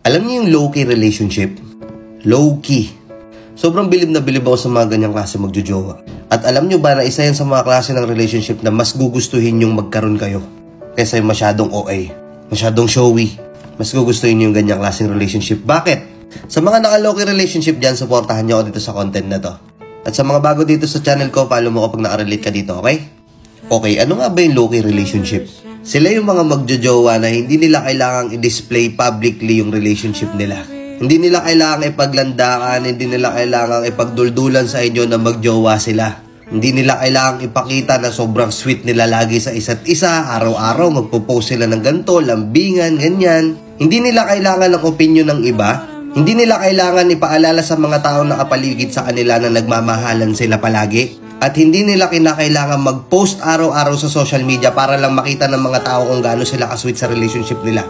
Alam niyo yung low-key relationship? Low-key. Sobrang bilib na bilib ako sa mga ganyang klase magjojowa. At alam niyo ba na isa yan sa mga klase ng relationship na mas gugustuhin yung magkaroon kayo kaysa yung masyadong OA, masyadong showy. Mas gugustuhin yung ganyang klaseng relationship. Bakit? Sa mga naka-low-key relationship dyan, supportahan niyo ako dito sa content na to. At sa mga bago dito sa channel ko, follow mo kapag nakarelate ka dito, okay? Okay, ano nga ba yung low-key relationship? Sila yung mga magjojowa na hindi nila kailangang i-display publicly yung relationship nila. Hindi nila kailangang ipaglandakan, hindi nila kailangang ipagduldulan sa inyo na magjowa sila. Hindi nila kailangang ipakita na sobrang sweet nila lagi sa isa't isa, araw-araw magpo-post sila ng ganito, lambingan, ganyan. Hindi nila kailangan ng opinion ng iba. Hindi nila kailangan ipaalala sa mga tao na kapaligid sa kanila na nagmamahalan sila palagi. At hindi nila kinakailangan mag-post araw-araw sa social media para lang makita ng mga tao kung gaano sila ka-sweet sa relationship nila.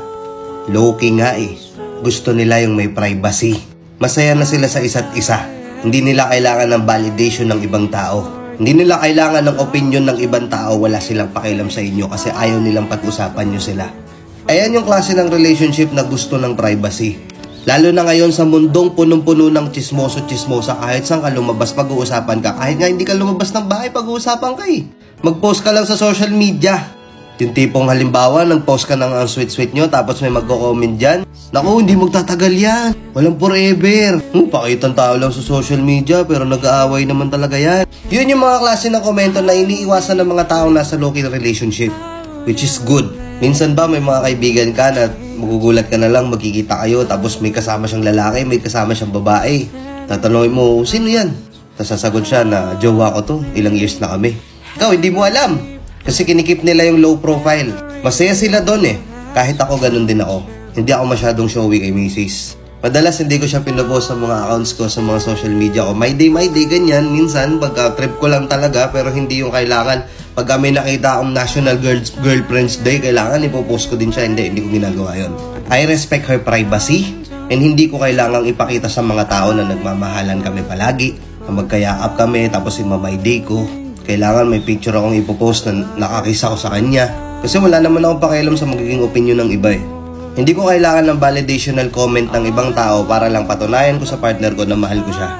Low-key nga eh. Gusto nila yung may privacy. Masaya na sila sa isa't isa. Hindi nila kailangan ng validation ng ibang tao. Hindi nila kailangan ng opinion ng ibang tao. Wala silang pakialam sa inyo kasi ayaw nilang pag-usapan nyo sila. Ayan yung klase ng relationship na gusto ng privacy. Lalo na ngayon sa mundong punong-puno ng chismoso-chismosa, kahit saan ka lumabas pag-uusapan ka. Kahit nga hindi ka lumabas ng bahay pag-uusapan ka eh. Mag-post ka lang sa social media. Yung tipong halimbawa, nag-post ka ng ang sweet-sweet nyo tapos may magko-comment dyan. Naku, hindi magtatagal yan. Walang forever. Pakitang tao lang sa social media pero nag-aaway naman talaga yan. Yun yung mga klase ng komento na iniiwasan ng mga taong nasa low-key relationship. Which is good. Minsan ba may mga kaibigan ka na magugulat ka na lang, magkikita kayo tapos may kasama siyang lalaki, may kasama siyang babae. Tatanungin mo, sino yan? Tapos sasagot siya na, jowa ko to, ilang years na kami. Ikaw, hindi mo alam. Kasi kinikip nila yung low profile. Masaya sila doon eh. Kahit ako ganun din ako. Hindi ako masyadong showy kay Macy's. Madalas hindi ko siya pinapost sa mga accounts ko, sa mga social media ko. My day, ganyan. Minsan, pagka trip ko lang talaga, pero hindi yung kailangan. Pagka may nakita akong National Girlfriend's Day, kailangan ipopost ko din siya. Hindi ko ginagawa yun. I respect her privacy. And hindi ko kailangang ipakita sa mga tao na nagmamahalan kami palagi. Na magkayakap kami, tapos yung my day ko. Kailangan may picture akong ipopost na nakakisa ko sa kanya. Kasi wala naman akong pakialam sa magiging opinion ng iba eh. Hindi ko kailangan ng validational comment ng ibang tao para lang patunayan ko sa partner ko na mahal ko siya.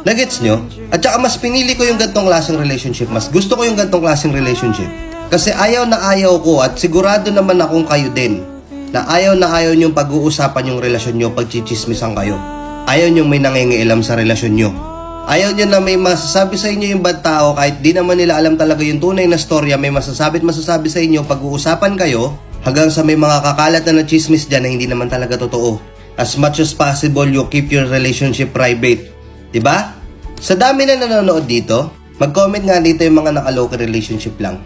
Nagets nyo? At saka mas pinili ko yung gantong klaseng relationship. Mas gusto ko yung gantong klaseng relationship. Kasi ayaw na ayaw ko at sigurado naman akong kayo din. Na ayaw nyong pag-uusapan yung relasyon nyo pag chichismisan kayo. Ayaw nyong may nangingialam sa relasyon nyo. Ayaw nyo na may masasabi sa inyo yung bad tao kahit di naman nila alam talaga yung tunay na storya. May masasabi sa inyo pag-uusapan kayo hanggang sa may mga kakalat na chismis dyan na hindi naman talaga totoo. As much as possible, you keep your relationship private. Diba? Sa dami na nanonood dito, mag-comment nga dito yung mga naka-local relationship lang.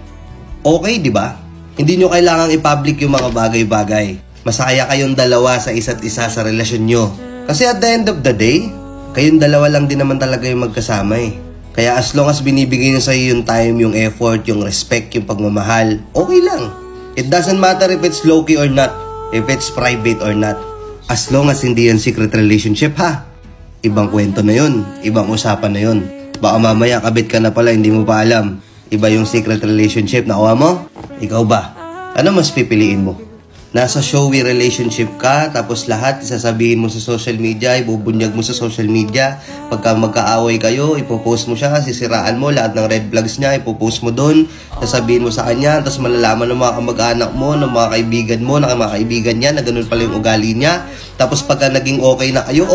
Okay, diba? Hindi nyo kailangang i-public yung mga bagay-bagay. Masaya kayong dalawa sa isa't isa sa relasyon nyo. Kasi at the end of the day, kayong dalawa lang din naman talaga yung magkasama eh. Kaya as long as binibigay nyo sa'yo yung time, yung effort, yung respect, yung pagmamahal, okay lang. It doesn't matter if it's low-key or not, if it's private or not. As long as hindi yan secret relationship ha. Ibang kwento na yun, ibang usapan na yun. Baka mamaya kabit ka na pala, hindi mo pa alam. Iba yung secret relationship, nakuha mo? Ikaw ba? Ano mas pipiliin mo? Nasa showy relationship ka, tapos lahat isasabihin mo sa social media, ibubunyag mo sa social media. Pagka magkaaway kayo, ipopost mo siya, sisiraan mo, lahat ng red flags niya, ipopost mo doon, sasabihin mo sa kanya, tapos malalaman ng mga kamag-anak mo, ng mga kaibigan mo, ng mga kaibigan niya, na ganun pala yung ugali niya. Tapos pagka naging okay na kayo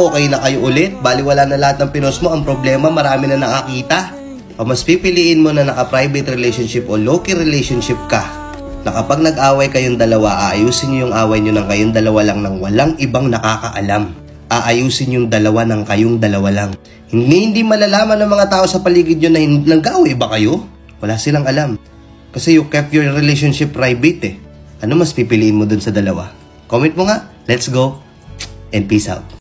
ulit, baliwala na lahat ng pinost mo, ang problema, marami na nakakita. O mas pipiliin mo na naka-private relationship o low-key relationship ka, na kapag nag-away kayong dalawa, aayusin nyo yung away nyo ng kayong dalawa lang nang walang ibang nakakaalam. Aayusin yung dalawa ng kayong dalawa lang. Hindi malalaman ng mga tao sa paligid nyo na nag-away ba kayo? Wala silang alam. Kasi you kept your relationship private eh. Ano mas pipiliin mo dun sa dalawa? Comment mo nga. Let's go and peace out.